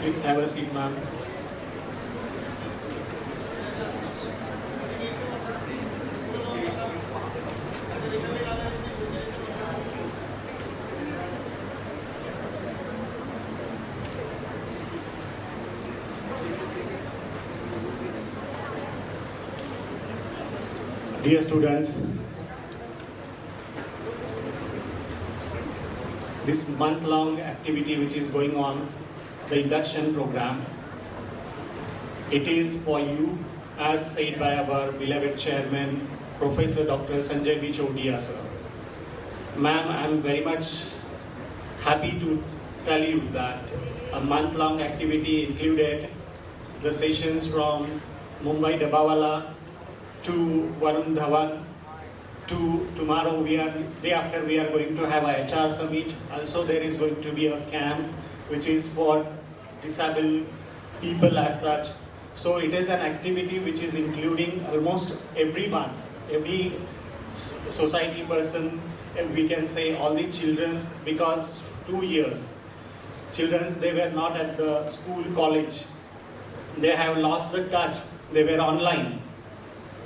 Please have a seat, ma'am. Dear students, this month-long activity which is going on, the induction program, it is for you, as said by our beloved chairman, Professor Dr. Sanjay Bichodia, sir. Ma'am, I am very much happy to tell you that a month-long activity included the sessions from Mumbai Dabawala to Varun Dhawan, to tomorrow day after we are going to have a HR summit. Also there is going to be a camp which is for disabled people as such. So it is an activity which is including almost everyone, every society person, and we can say all the children, because 2 years, children, they were not at the school, college. They have lost the touch, they were online.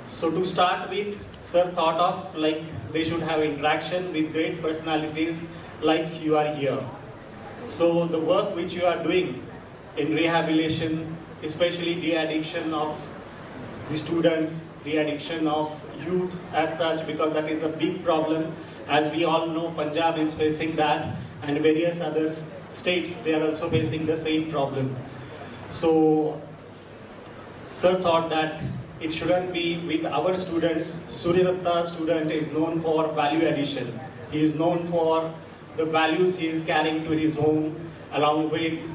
So to start with, sir thought of like they should have interaction with great personalities like you are here. So the work which you are doing in rehabilitation, especially de-addiction of the students, de-addiction of youth as such, because that is a big problem. As we all know, Punjab is facing that, and various other states, they are also facing the same problem. So sir thought that it shouldn't be with our students. Suryadatta student is known for value addition. He is known for the values he is carrying to his home, along with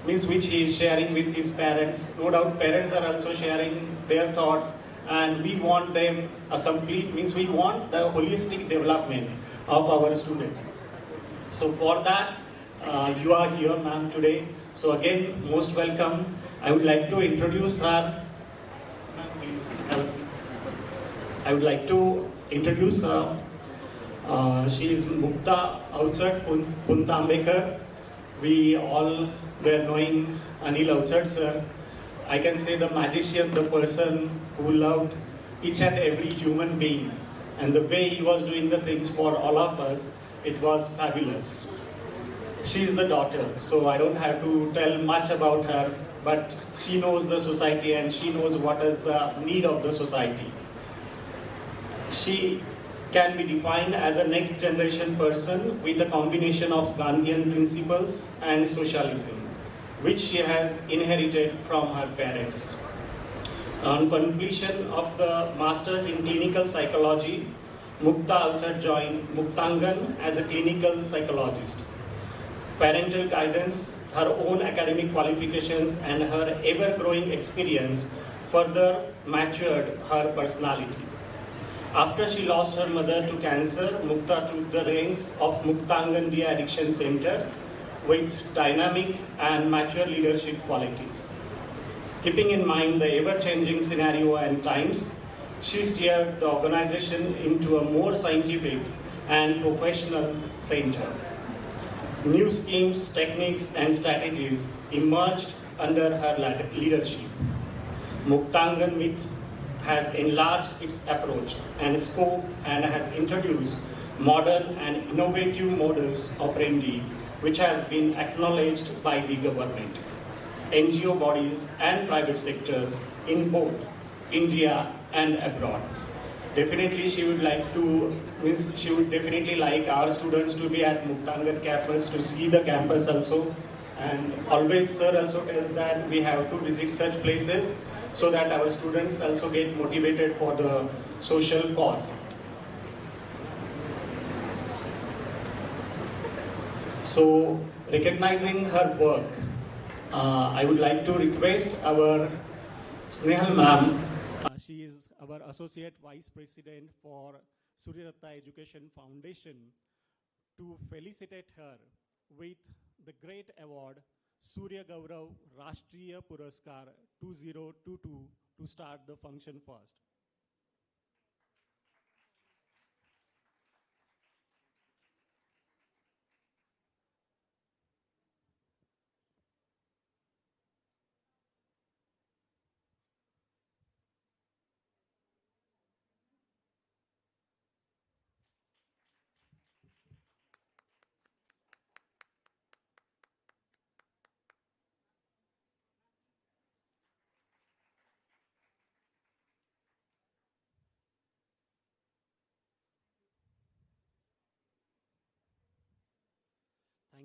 which he is sharing with his parents. No doubt parents are also sharing their thoughts, and we want them a complete, we want the holistic development of our student. So for that, you are here, ma'am, today. So again, most welcome. I would like to introduce her. I would like to introduce her. She is MUKTA outside PUNTAMBEKAR. We all were knowing Anil outside, sir. I can say the magician, the person who loved each and every human being. And the way he was doing the things for all of us, it was fabulous. She is the daughter, so I don't have to tell much about her, but she knows the society and she knows what is the need of the society. She can be defined as a next generation person with a combination of Gandhian principles and socialism, which she has inherited from her parents. On completion of the Masters in Clinical Psychology, MUKTA also joined Muktangan as a clinical psychologist. Parental guidance, her own academic qualifications, and her ever-growing experience further matured her personality. After she lost her mother to cancer, MUKTA took the reins of Muktangan De-Addiction Center with dynamic and mature leadership qualities. Keeping in mind the ever-changing scenario and times, she steered the organization into a more scientific and professional center. New schemes, techniques, and strategies emerged under her leadership. Muktangan has enlarged its approach and scope and has introduced modern and innovative modus operandi, which has been acknowledged by the government, NGO bodies, and private sectors in both India and abroad. Definitely, she would definitely like our students to be at Muktangan campus, to see the campus also. And always, sir also tells that we have to visit such places so that our students also get motivated for the social cause. So, recognizing her work, I would like to request our Snehal ma'am. She is our Associate Vice President for Suryadatta Education Foundation, to felicitate her with the great award Surya Gaurav Rashtriya Puraskar 2022 to start the function first.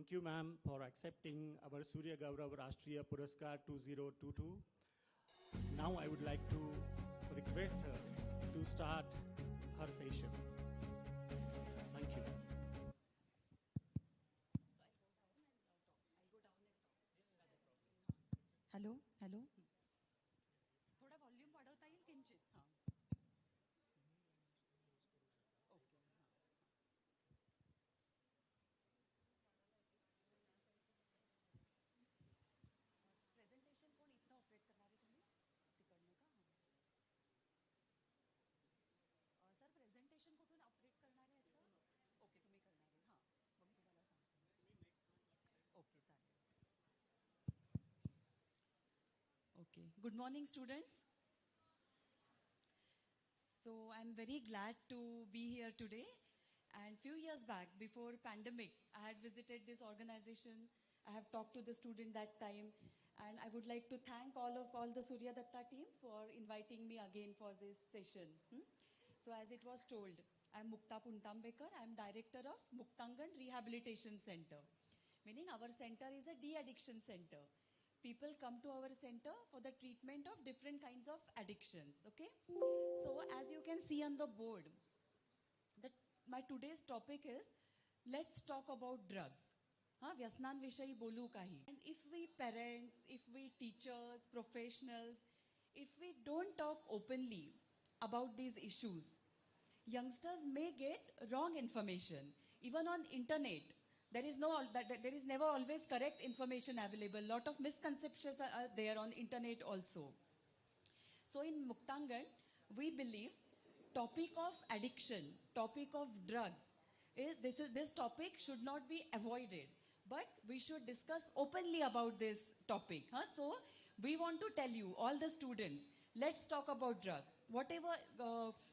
Thank you, ma'am, for accepting our Surya Gaurav Rashtriya Puraskar 2022. Now I would like to request her to start her session. Thank you. Hello hello थोडा volume वाढवता येईल किंचित हां okay हां presentation कोण इथं operate करणार आहे तुम्ही तिकडनं का हां सर प्रेझेंटेशन कुठून ऑपरेट करणार आहे याचं ओके तुम्ही करणार आहे हां मग मी तुम्हाला सांगते ओके चालेल okay good morning students So I'm very glad to be here today. And few years back, before pandemic, I had visited this organization. I have talked to the student that time. And I would like to thank all the Suryadatta team for inviting me again for this session. So as it was told, I'm MUKTA PUNTAMBEKAR. I'm director of Muktangan Rehabilitation Center. Meaning our center is a de-addiction center. People come to our center for the treatment of different kinds of addictions, okay? So as you can see on the board, my today's topic is, let's talk about drugs. व्यसनांविषयी बोलू काही. And if we parents, if we teachers, professionals, if we don't talk openly about these issues, youngsters may get wrong information. Even on internet, there is never always correct information available. Lot of misconceptions are there on internet also. So in Muktangan, we believe topic of addiction, topic of drugs, this topic should not be avoided, but we should discuss openly about this topic. So we want to tell you, all the students, let's talk about drugs. Whatever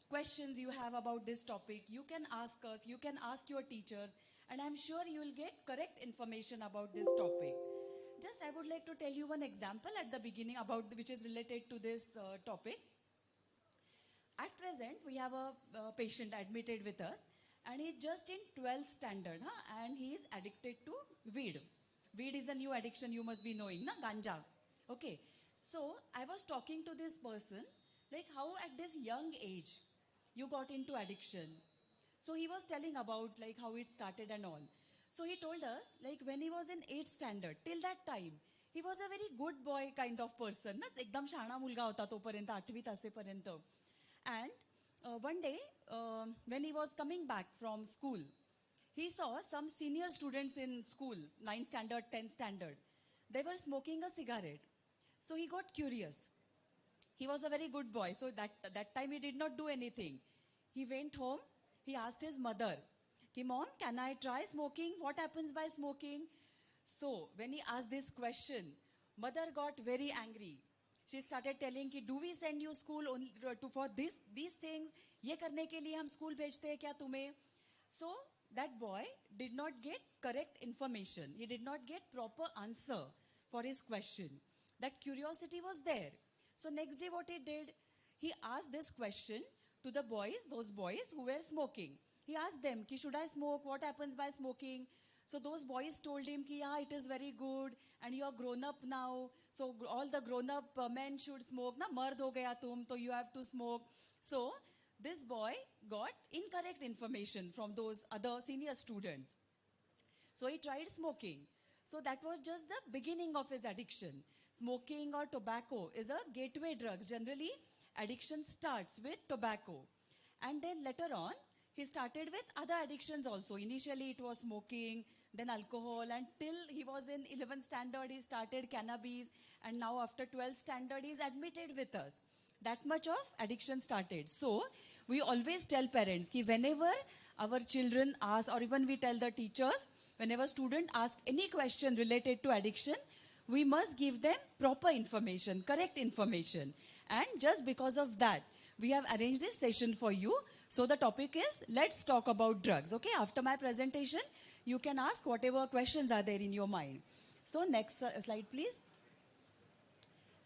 questions you have about this topic, you can ask us, you can ask your teachers, and I'm sure you will get correct information about this topic. Just I would like to tell you one example at the beginning about which is related to this topic. At present, we have a patient admitted with us, and he's just in 12th standard, and he is addicted to weed. Weed is a new addiction you must be knowing, ganja. Okay. So I was talking to this person, like how at this young age you got into addiction. So he was telling about like how it started and all. So he told us, like when he was in 8th standard, till that time, he was a very good boy kind of person. एकदम शहाणा मुलगा होता तोपर्यंत 8वीत असेपर्यंत. And one day, when he was coming back from school, he saw some senior students in school, 9th standard, 10th standard. They were smoking a cigarette. So he got curious. He was a very good boy. So that time he did not do anything. He went home. He asked his mother, Mom, can I try smoking? What happens by smoking? So when he asked this question, mother got very angry. She started telling कि do we send you school only for these things? ये करने के लिए हम school भेजते हैं क्या तुम्हें? So that boy did not get correct information. He did not get proper answer for his question. That curiosity was there. So next day what he did, he asked this question to the boys, those boys who were smoking. He asked them, कि should I smoke? What happens by smoking? So those boys told him, कि yeah, it is very good and you are grown up now. So all the grown up men should smoke. Na mard ho gaya tum, so you have to smoke. So this boy got incorrect information from those other senior students. So he tried smoking. So that was just the beginning of his addiction. Smoking or tobacco is a gateway drug. Generally, addiction starts with tobacco. And then later on, he started with other addictions also. Initially, it was smoking, then alcohol, and till he was in 11th standard, he started cannabis, and now after 12th standard, he is admitted with us. That much of addiction started. So, we always tell parents that whenever our children ask, or even we tell the teachers, whenever student ask any question related to addiction, we must give them proper information, correct information. And just because of that, we have arranged this session for you. So the topic is, let's talk about drugs. Okay, after my presentation, you can ask whatever questions are there in your mind. So next slide, please.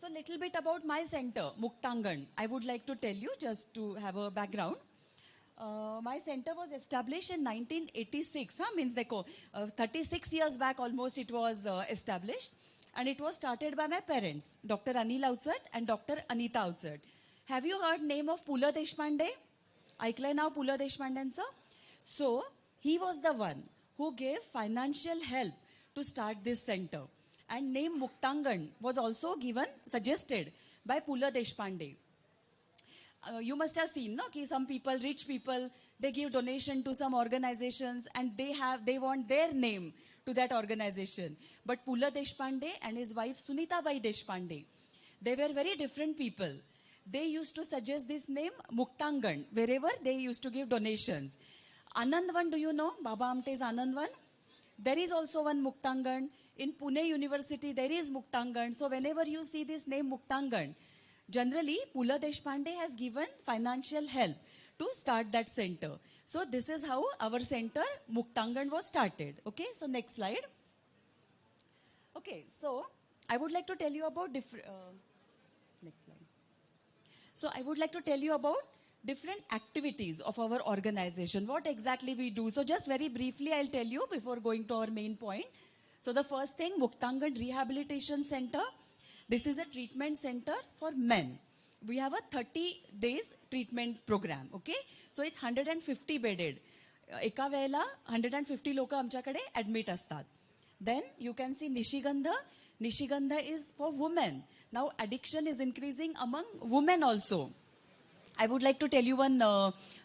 So little bit about my center, Muktangan. I would like to tell you just to have a background. My center was established in 1986. Means 36 years back almost it was established. And it was started by my parents, Dr. Anil Outsat and Dr. Anita Outsat. Have you heard name of Pula Deshpande? ऐकलंय नाव पु ल देशपांडेंचं? So, he was the one who gave financial help to start this center. And name Muktangan was also given, suggested by Pu ल Deshpande. You must have seen, no? Ki some people, rich people, they give donation to some organizations and they want their name to that organization. But Pu ल Deshpande and his wife Sunita Bai Deshpande, they were very different people. They used to suggest this name Muktangan wherever they used to give donations. Anandvan, do you know? Baba Amte's Anandvan? There is also one Muktangan. In Pune University, there is Muktangan. So whenever you see this name Muktangan, generally, Pu ल Deshpande has given financial help to start that center. So this is how our center, Muktangan, was started. Okay, so next slide. Okay, so I would like to tell you about next slide. So I would like to tell you about different activities of our organization, what exactly we do. So just very briefly, I'll tell you before going to our main point. So the first thing, Muktangan Rehabilitation Center. This is a treatment center for men. We have a 30 days treatment program, okay? So it's 150 bedded. Eka वेळेला 150 लोक आमच्याकडे admit असतात. Then you can see Nishigandha. Nishigandha is for women. Now addiction is increasing among women also. I would like to tell you one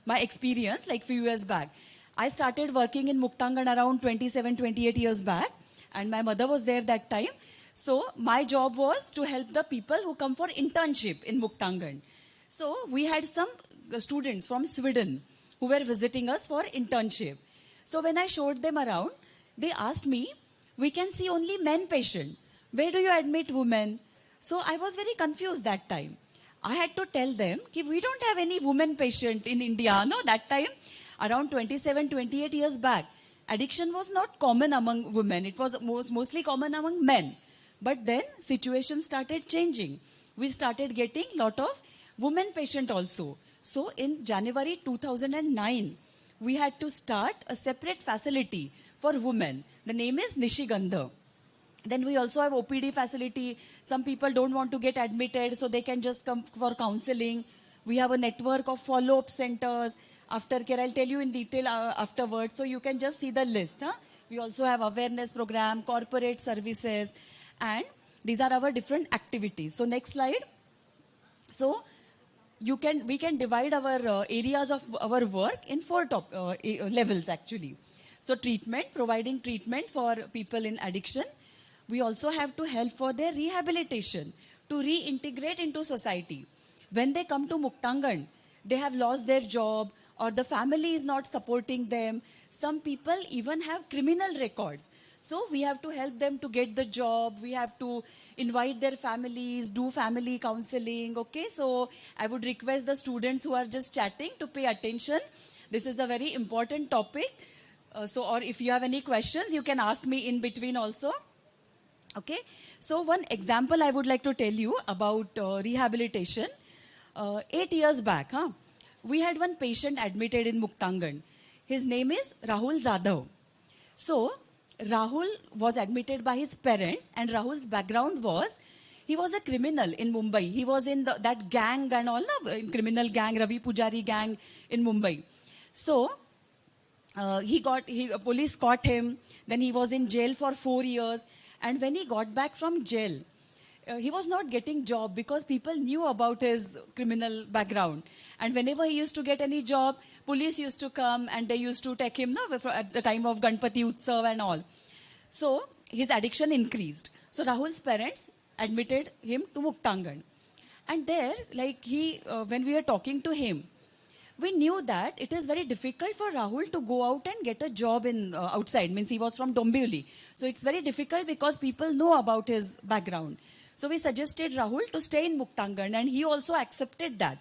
my experience like few years back. I started working in Muktangan around 27, 28 years back, and my mother was there that time. So my job was to help the people who come for internship in Muktangan. So we had some students from Sweden who were visiting us for internship. So when I showed them around, they asked me, we can see only men patient. Where do you admit women? So I was very confused that time. I had to tell them that we don't have any women patient in India. No, that time, around 27, 28 years back, addiction was not common among women. It was mostly common among men. But then situation started changing. We started getting lot of women patient also. So in January 2009, we had to start a separate facility for women. The name is Nishigandha. Then we also have OPD facility. Some people don't want to get admitted, so they can just come for counseling. We have a network of follow-up centers, aftercare. I'll tell you in detail afterwards, so you can just see the list. We also have awareness program, corporate services, and these are our different activities. So next slide. So we can divide our areas of our work in 4 top levels actually. So treatment, providing treatment for people in addiction. We also have to help for their rehabilitation, to reintegrate into society. When they come to Muktangan, they have lost their job or the family is not supporting them. Some people even have criminal records. So we have to help them to get the job. We have to invite their families, do family counseling. Okay, so I would request the students who are just chatting to pay attention. This is a very important topic. Or if you have any questions, you can ask me in between also. Okay, so one example I would like to tell you about rehabilitation. 8 years back, we had one patient admitted in Muktangan. His name is Rahul Jadhav. So Rahul was admitted by his parents, and Rahul's background was, he was a criminal in Mumbai. He was in that gang and all, criminal gang, Ravi Pujari gang in Mumbai. So police caught him. Then he was in jail for 4 years. And when he got back from jail, he was not getting job because people knew about his criminal background. And whenever he used to get any job, police used to come and they used to take him at the time of Ganpati Utsav and all. So his addiction increased. So Rahul's parents admitted him to Muktangan. And there, when we were talking to him, we knew that it is very difficult for Rahul to go out and get a job in outside. Means he was from Dombivli. So it's very difficult because people know about his background. So we suggested Rahul to stay in Muktangan, and he also accepted that.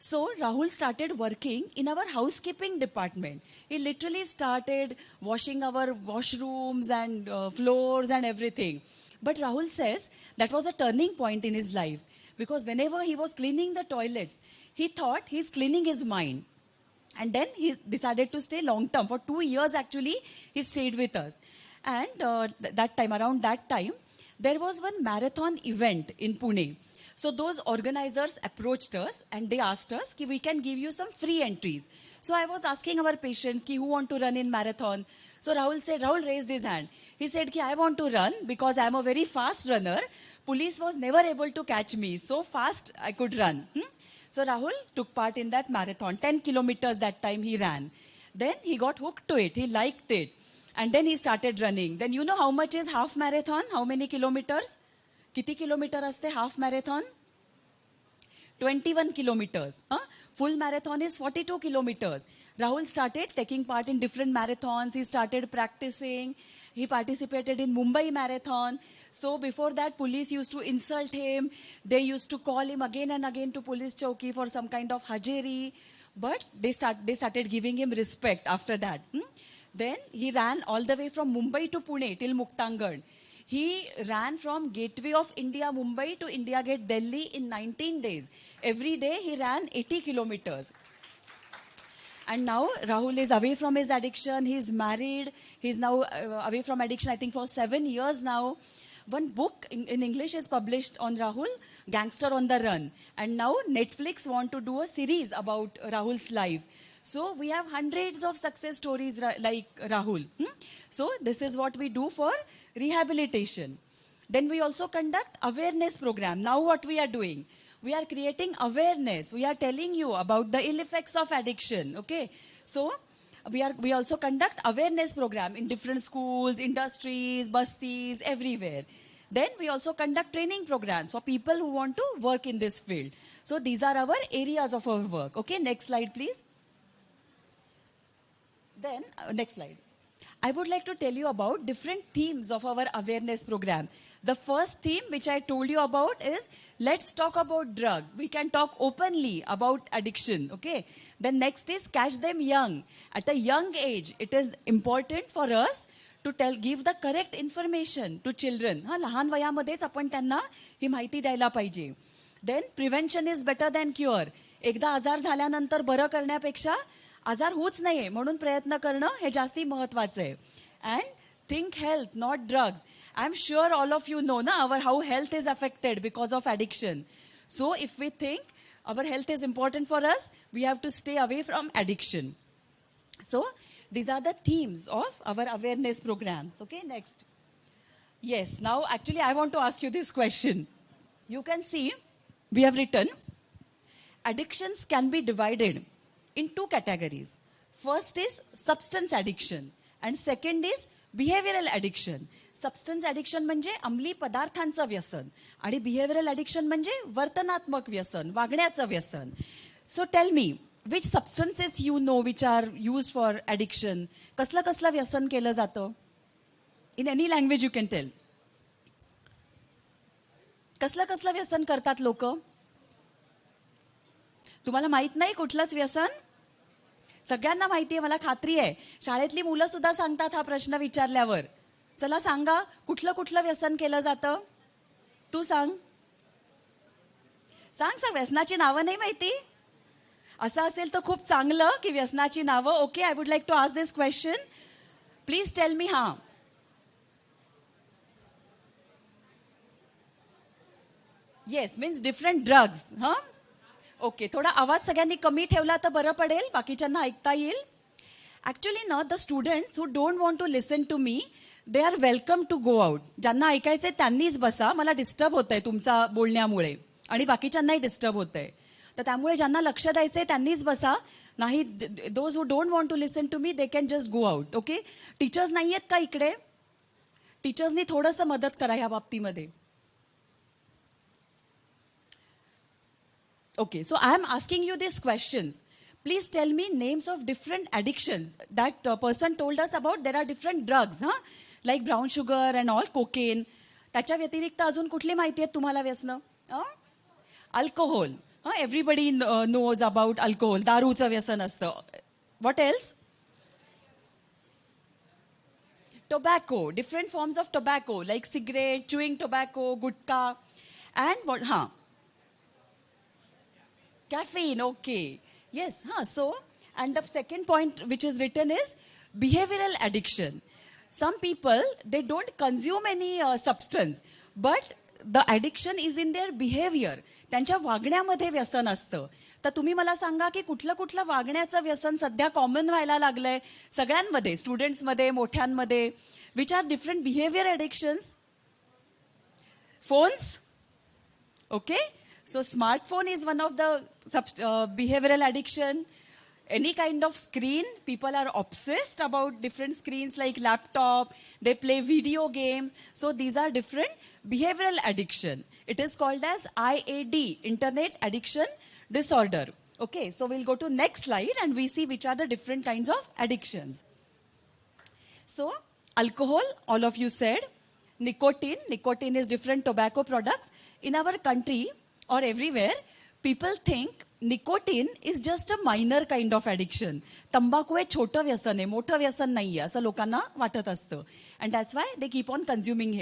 So Rahul started working in our housekeeping department. He literally started washing our washrooms and floors and everything. But Rahul says that was a turning point in his life, because whenever he was cleaning the toilets, he thought he's cleaning his mind. And then he decided to stay long term. For 2 years, actually, he stayed with us. And around that time, there was one marathon event in Pune. So those organizers approached us and they asked us, ki we can give you some free entries. So I was asking our patients, ki who want to run in marathon? So Rahul raised his hand. He said, ki I want to run because I am a very fast runner. Police was never able to catch me. So fast I could run. So Rahul took part in that marathon. 10 kilometers that time he ran. Then he got hooked to it. He liked it. And then he started running. Then you know how much is half marathon? How many kilometers? Kiti kilometer aste half marathon? 21 kilometers. Full marathon is 42 kilometers. Rahul started taking part in different marathons. He started practicing. He participated in Mumbai marathon. So before that, police used to insult him. They used to call him again and again to police chowki for some kind of hajeri. But they started giving him respect after that. Then he ran all the way from Mumbai to Pune till Muktangan. He ran from Gateway of India, Mumbai to India Gate, Delhi in 19 days. Every day he ran 80 kilometers. And now Rahul is away from his addiction. He's married. He's now away from addiction, I think, for 7 years now. One book in English is published on Rahul, Gangster on the Run. And now Netflix want to do a series about Rahul's life. So we have hundreds of success stories like Rahul. So this is what we do for rehabilitation. Then we also conduct awareness program. Now what we are doing? We are creating awareness. We are telling you about the ill effects of addiction. Okay. So we also conduct awareness program in different schools, industries, bastis, everywhere. Then we also conduct training programs for people who want to work in this field. So these are our areas of our work. Okay, next slide, please. Then, next slide. I would like to tell you about different themes of our awareness program. The first theme which I told you about is, let's talk about drugs. We can talk openly about addiction, okay? Then next is, catch them young. At a young age, it is important for us to give the correct information to children. लहान वयामध्येच आपण त्यांना ही माहिती द्यायला पाहिजे. Then prevention is better than cure. एकदा आजार झाल्यानंतर बरं करण्यापेक्षा आजार होऊच नये म्हणून प्रयत्न करणं हे जास्ती महत्त्वाचं आहे. And think health, not drugs. I'm sure all of you know how health is affected because of addiction. So if we think our health is important for us, we have to stay away from addiction. So these are the themes of our awareness programs. Okay, next. Yes, now actually I want to ask you this question. You can see we have written addictions can be divided in two categories. First is substance addiction and second is behavioral addiction. Substance addiction म्हणजे अंमली पदार्थांचं व्यसन आणि behavioral addiction म्हणजे वर्तनात्मक व्यसन, वागण्याचं व्यसन. So tell me, which substances you know which are used for addiction? कसलं व्यसन केलं जातं? In any language you can tell. कसलं व्यसन करतात लोक? तुम्हाला माहित नाही कुठलंच व्यसन? सगळ्यांना माहिती आहे, मला खात्री आहे. शाळेतली मुलं सुद्धा सांगतात हा प्रश्न विचारल्यावर. चला सांगा, कुठलं व्यसन केलं जातं? तू सांग. सांग व्यसनाची नावं नाही माहिती? असं असेल तर खूप चांगलं की व्यसनाची नावं. Okay, I would like to ask this question. Please tell me. हां, येस मीन्स डिफरंट ड्रग्स. हां, ओके. थोडा आवाज सगळ्यांनी कमी ठेवला तर बरं पडेल, बाकीच्यांना ऐकता येईल. ॲक्च्युली ना, the students who don't want to listen to me, they are welcome to go out. ज्यांना ऐकायचंय त्यांनीच बसा. मला डिस्टर्ब होत आहे तुमचा बोलण्यामुळे आणि बाकीच्यांनाही डिस्टर्ब होत आहे. तर त्यामुळे ज्यांना लक्ष द्यायचंय त्यांनीच बसा. नाही, those who don't want to listen to me, they can just go out. Okay. Teachers नाही आहेत का इकडे? टीचर्सनी थोडंसं मदत करा ह्या बाबतीमध्ये. Okay, so I am asking you these questions. Please tell me names of different addictions. That person told us about there are different drugs, like brown sugar and all, cocaine. त्याच्या व्यतिरिक्त अजून कुठली माहिती आहेत तुम्हाला व्यसन? Alcohol. Everybody knows about alcohol. दारूचं व्यसन असतं. What else? Tobacco. Different forms of tobacco like cigarette, chewing tobacco, gutka, and what? Caffeine, okay. Yes, so, And the second point which is written is behavioral addiction. Some people, they don't consume any substance, but the addiction is in their behavior. त्यांच्या वागण्यामध्ये व्यसन असतं. तर तुम्ही मला सांगा की कुठलं वागण्याचं व्यसन सध्या कॉमन व्हायला लागलंय सगळ्यांमध्ये, स्टुडंट्समध्ये, मोठ्यांमध्ये, which are different behaviour addictions. Phones, okay? So smartphone is one of the behavioral addiction. Any kind of screen, people are obsessed about different screens like laptop, they play video games. So these are different behavioral addiction. It is called as IAD, Internet Addiction Disorder. Okay, so we'll go to next slide and we see which are the different kinds of addictions. So alcohol, all of you said. Nicotine is different tobacco products. In our country or everywhere, people think nicotine is just a minor kind of addiction. तंबाखू हे छोटं व्यसन आहे, मोठं व्यसन नाहीये असं लोकांना वाटत असतं. And that's why they keep on consuming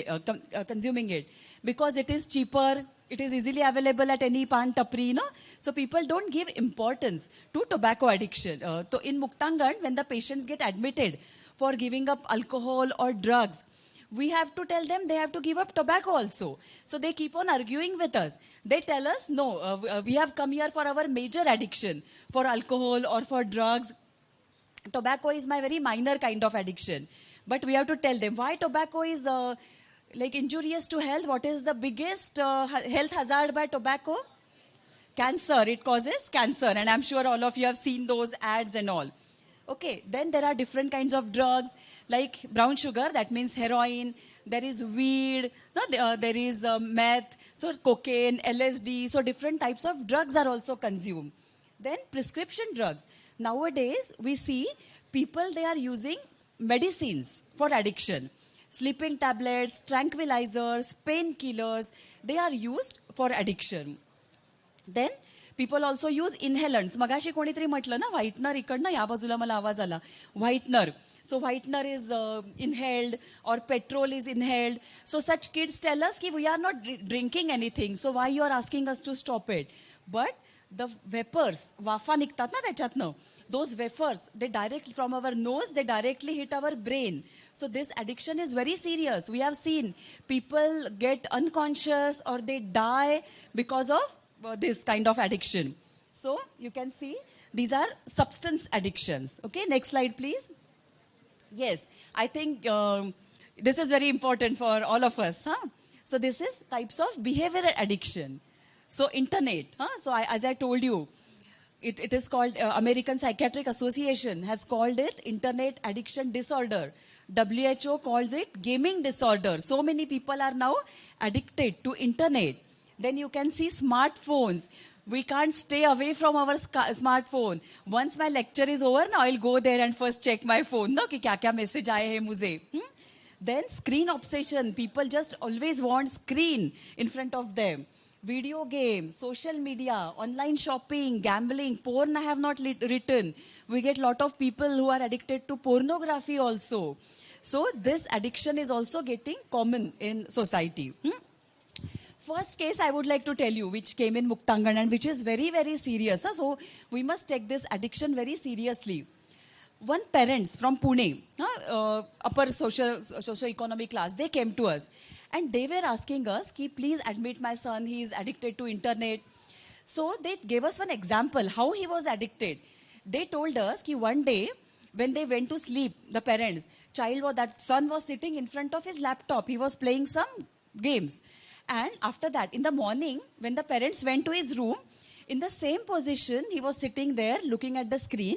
it. Because it is cheaper, it is easily available at any pan tapri, no? So people don't give importance to tobacco addiction. So in Muktangan, when the patients get admitted for giving up alcohol or drugs, we have to tell them they have to give up tobacco also. So they keep on arguing with us. They tell us, no, we have come here for our major addiction, for alcohol or for drugs. Tobacco is my very minor kind of addiction. But we have to tell them why tobacco is like injurious to health. What is the biggest health hazard by tobacco? Cancer. It causes cancer. And I'm sure all of you have seen those ads and all. Okay, then there are different kinds of drugs like brown sugar, that means heroin. There is weed, there is meth, so cocaine, LSD. So different types of drugs are also consumed. Then prescription drugs. Nowadays, we see people, they are using medicines for addiction. Sleeping tablets, tranquilizers, painkillers, they are used for addiction. Then people also use inhalants. मगाशी कोणीतरी म्हटलं ना, whitener इकडनं या बाजूला मला आवाज आला. Whitener. So whitener is inhaled or petrol is inhaled. So such kids tell us that we are not drinking anything. So why you are asking us to stop it? But the vapors, वाफा निघतात ना त्याच्यातनं, those vapors, they directly from our nose, they directly hit our brain. So this addiction is very serious. We have seen people get unconscious or they die because of this kind of addiction. So you can see these are substance addictions. Okay, next slide please. Yes, I think this is very important for all of us. Huh? So this is types of behavioral addiction. So internet. Huh? So as I told you, it is called, American Psychiatric Association has called it Internet Addiction Disorder. WHO calls it gaming disorder. So many people are now addicted to internet. Then you can see smartphones. We can't stay away from our smartphone. Once my lecture is over, now I'll go there and first check my phone. No, कि क्या क्या message आए हैं मुझे. Then screen obsession. People just always want screen in front of them. Video games, social media, online shopping, gambling, porn I have not written. We get lot of people who are addicted to pornography also. So this addiction is also getting common in society. First case I would like to tell you, which came in Muktangan and which is very, very serious. So we must take this addiction very seriously. One parents from Pune, upper socio-economic class, they came to us. And they were asking us, ki, please admit my son, he is addicted to internet. So they gave us one example, how he was addicted. They told us ki one day, when they went to sleep, the parents, that son was sitting in front of his laptop. He was playing some games. And after that, in the morning, when the parents went to his room, in the same position, he was sitting there looking at the screen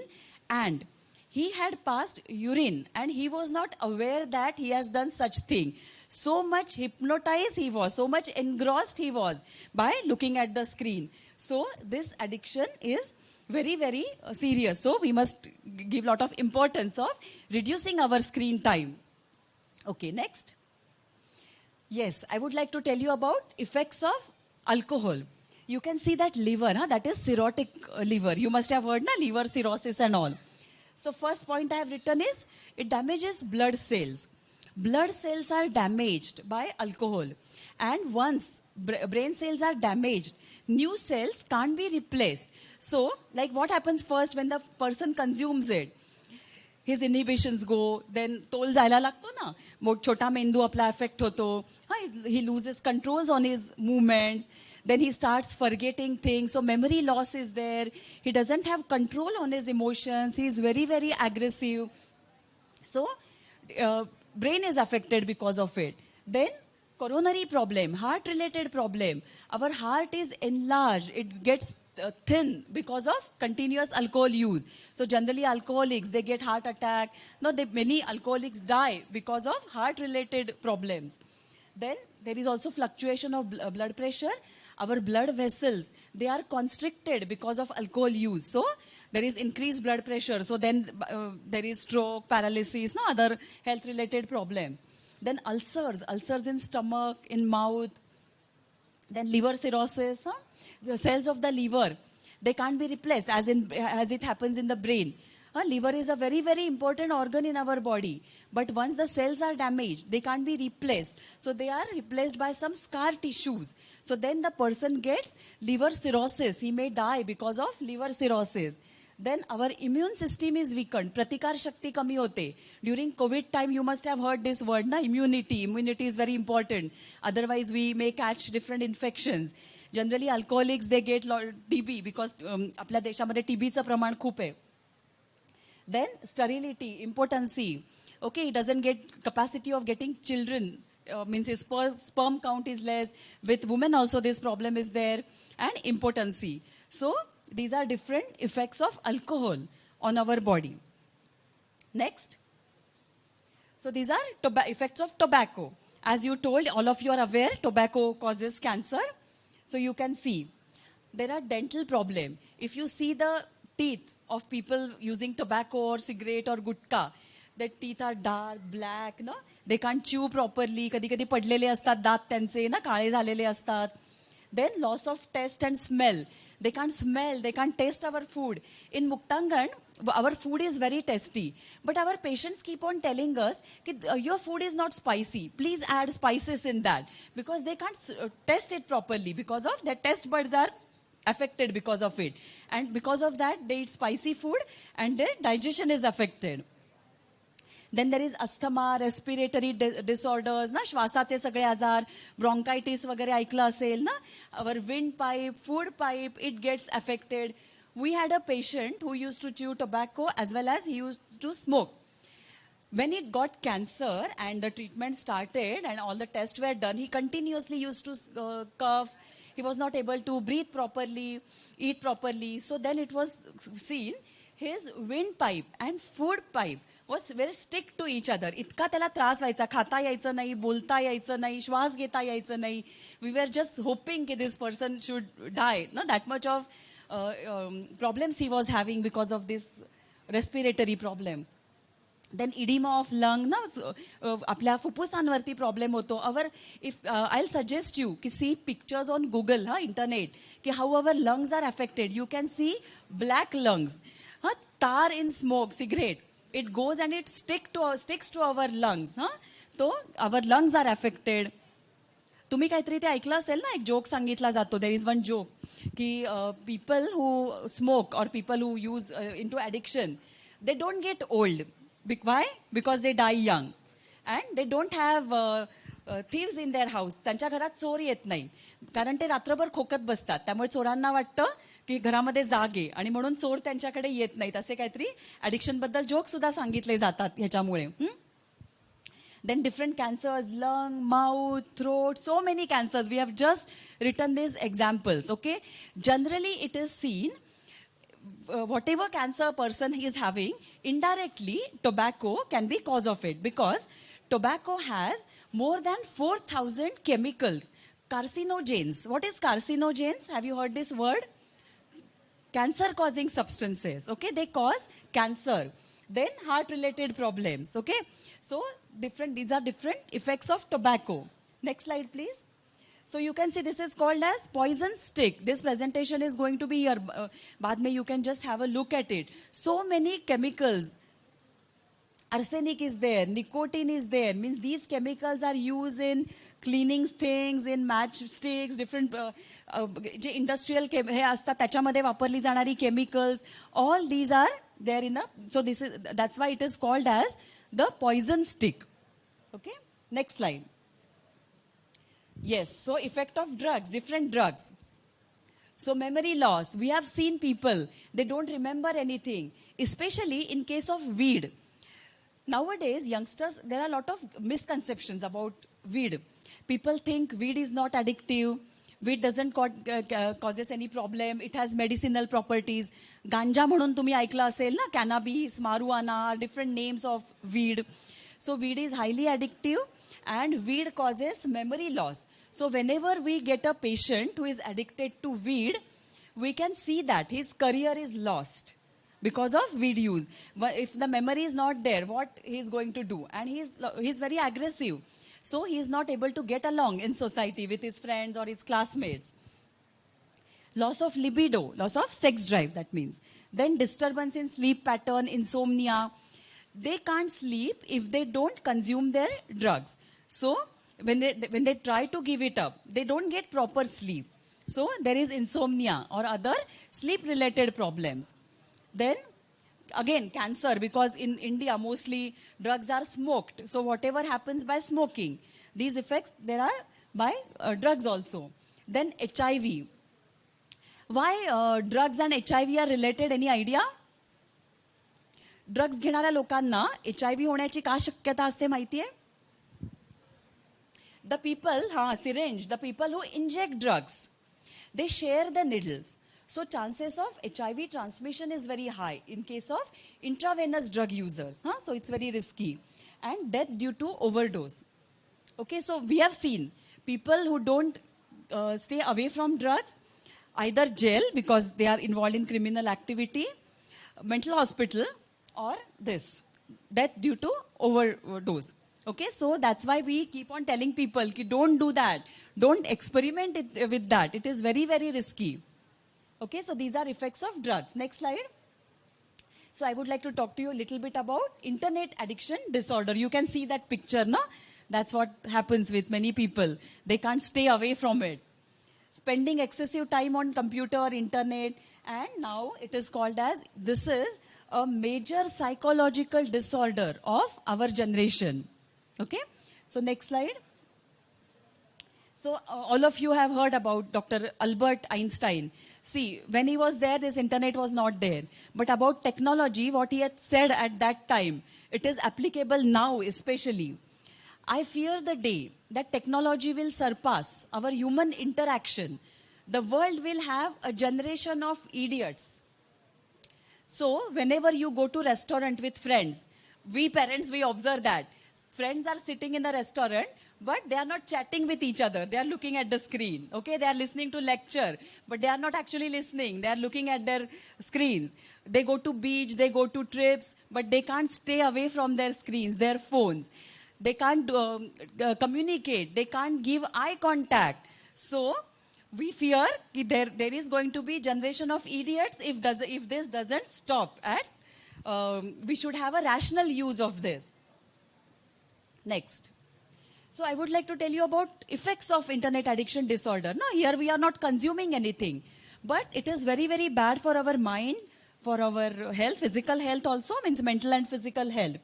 and he had passed urine and he was not aware that he has done such thing. So much hypnotized he was, so much engrossed he was by looking at the screen. So this addiction is very, very serious. So we must give a lot of importance of reducing our screen time. Okay, next. Yes, I would like to tell you about effects of alcohol. You can see that liver, that is cirrhotic liver. You must have heard liver cirrhosis and all. So first point I have written is, it damages blood cells. blood cells are damaged by alcohol. And once brain cells are damaged, new cells can't be replaced. So, like what happens first when the person consumes it? His inhibitions go, then तोल जायला लागतो ना, मग छोटा मेंदू आपला affect होतो. He loses controls on his movements. Then he starts forgetting things. So memory loss is there. He doesn't have control on his emotions. He is very, very aggressive. So brain is affected because of it. Then coronary problem, heart-related problem. Our heart is enlarged. It gets thin because of continuous alcohol use. So generally alcoholics, they get heart attack. No, many alcoholics die because of heart-related problems. Then there is also fluctuation of blood pressure. Our blood vessels, they are constricted because of alcohol use. So there is increased blood pressure. So then there is stroke, paralysis, no other health-related problems. Then ulcers in stomach, in mouth. Then liver cirrhosis, the cells of the liver, they can't be replaced as it happens in the brain. Liver is a very, very important organ in our body. But once the cells are damaged, they can't be replaced. So they are replaced by some scar tissues. So then the person gets liver cirrhosis. He may die because of liver cirrhosis. Then our immune system is weakened. Pratikar Shakti kami hote. During COVID time, you must have heard this word, na? Immunity. Immunity is very important. Otherwise, we may catch different infections. Generally, alcoholics, they get TB because आपल्या देशामध्ये TBचं प्रमाण खूप आहे. Then sterility, impotency. Okay, he doesn't get capacity of getting children. Means his sperm count is less. With women also this problem is there. And impotency. So these are different effects of alcohol on our body. Next. So these are effects of tobacco. As you told, all of you are aware, tobacco causes cancer. So you can see. There are dental problems. If you see the teeth of people using tobacco or cigarette or gutka, their teeth are dark, black, no? They can't chew properly. कधी-कधी पडलेले असतात दात त्यांचे ना काळे झालेले असतात. Then loss of taste and smell. They can't smell, they can't taste our food. In Muktangan, our food is very tasty. But our patients keep on telling us, your food is not spicy. Please add spices in that. Because they can't taste it properly. Because of their taste buds are affected because of it. And because of that, they eat spicy food and their digestion is affected. Then there is asthma, respiratory disorders, ना श्वासाचे सगळे आजार, bronchitis वगैरे ऐकलं असेल ना, our windpipe, food pipe, it gets affected. We had a patient who used to chew tobacco as well as he used to smoke. When it got cancer and the treatment started and all the tests were done, he continuously used to cough. He was not able to breathe properly, eat properly. So then it was seen his windpipe and food pipe was very stick to each other. इतका त्याला त्रास व्हायचा, खाता यायचं नाही, बोलता यायचं नाही, श्वास घेता यायचं नाही. We were just hoping that this person should die. No, that much of problems he was having because of this respiratory problem. Then edema of lung, ना आपल्या फुफ्फुसांवरती problem होतो. I'll suggest you to see pictures on Google, internet, कि how our lungs are affected. You can see black lungs, tar in smoke, cigarette. It goes and it sticks to our lungs. So our lungs are affected. तुम्ही काहीतरी ते ऐकलं असेल ना, एक joke सांगितला जातो. There is one joke की people who smoke or people who use into addiction, they don't get old. Why? Because they die young. And they don't have thieves in their house. त्यांच्या घरात चोर येत नाही. कारण ते रात्रभर खोकत बसतात. त्यामुळे चोरांना वाटतं की घरामध्ये जाग आहे आणि म्हणून चोर त्यांच्याकडे येत नाहीत. असे काहीतरी ॲडिक्शन बद्दल जोक सुद्धा सांगितले जातात ह्याच्यामुळे. Then different cancers, lung, mouth, throat, so many cancers. We have just written these examples, okay? Generally, it is seen, whatever cancer a person is having, indirectly, tobacco can be cause of it because tobacco has more than 4,000 chemicals, carcinogens. What is carcinogens? Have you heard this word? Cancer-causing substances, okay? They cause cancer. Then heart-related problems, okay? So these are different effects of tobacco. Next slide, please. So you can see this is called as poison stick. This presentation is going to be here. Baad mein you can just have a look at it. So many chemicals Arsenic is there, nicotine is there, means these chemicals are used in cleaning things, in matchsticks, different J industrial हे असतात त्याच्यामध्ये वापरली जाणारी chemicals, all these are there in the, so this is, that's why it is called as the poison stick. Okay, next slide. Yes, so effect of drugs, different drugs. So memory loss, we have seen people, they don't remember anything, especially in case of weed. Nowadays, youngsters, there are a lot of misconceptions about weed. People think weed is not addictive, weed doesn't causes any problem, it has medicinal properties. Ganja म्हणून तुम्ही ऐकलं असेल ना, cannabis, marijuana, different names of weed. So weed is highly addictive and weed causes memory loss. So whenever we get a patient who is addicted to weed, we can see that his career is lost because of weed use. If the memory is not there, what he is going to do? And he's very aggressive. So he is not able to get along in society with his friends or his classmates. Loss of libido, loss of sex drive, that means. Then disturbance in sleep pattern, insomnia. They can't sleep if they don't consume their drugs. So when they try to give it up, they don't get proper sleep. So there is insomnia or other sleep-related problems. Then again, cancer, because in India mostly drugs are smoked. So whatever happens by smoking, these effects there are by drugs also. Then HIV. Why drugs and HIV are related? Any idea? Drugs घेणाऱ्या लोकांना HIV होण्याची का शक्यता असते माहिती आहे? The people, syringe, the people who inject drugs, they share the needles. So chances of HIV transmission is very high in case of intravenous drug users. So it's very risky. And death due to overdose. Okay, so we have seen people who don't stay away from drugs, either jail because they are involved in criminal activity, mental hospital, or this, death due to overdose. Okay, so that's why we keep on telling people, don't do that. Don't experiment with that. It is very, very risky. Okay, so these are effects of drugs. Next slide. So I would like to talk to you a little bit about internet addiction disorder. You can see that picture, no? That's what happens with many people. They can't stay away from it. Spending excessive time on computer, internet, and now it is called as, this is a major psychological disorder of our generation. Okay, so next slide. So all of you have heard about Dr. Albert Einstein. See, when he was there, this internet was not there. But about technology, what he had said at that time, it is applicable now especially. I fear the day that technology will surpass our human interaction. The world will have a generation of idiots. So whenever you go to restaurant with friends, we parents, we observe that. Friends are sitting in the restaurant, but they are not chatting with each other. They are looking at the screen. Okay, they are listening to lecture, but they are not actually listening. They are looking at their screens. They go to beach, they go to trips, but they can't stay away from their screens, their phones. They can't communicate. They can't give eye contact. So we fear there is going to be generation of idiots if this doesn't stop. We should have a rational use of this. Next. So I would like to tell you about effects of internet addiction disorder. Now here we are not consuming anything, but it is very, very bad for our mind, for our health, physical health also, means mental and physical health.